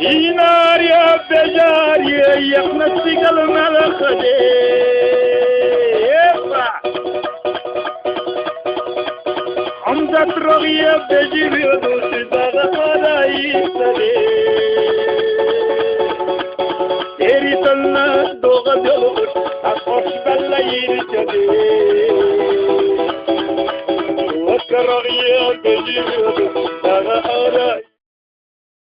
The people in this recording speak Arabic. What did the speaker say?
دينار يا بجاري يخنسي قلنا الخديفة حمزة رغية بجيب يدوس بغا خدايسة تيري تلنا دوغة دلوش أخوش بالليل جديد وكرغية بجيب يدوس بغا خدايسة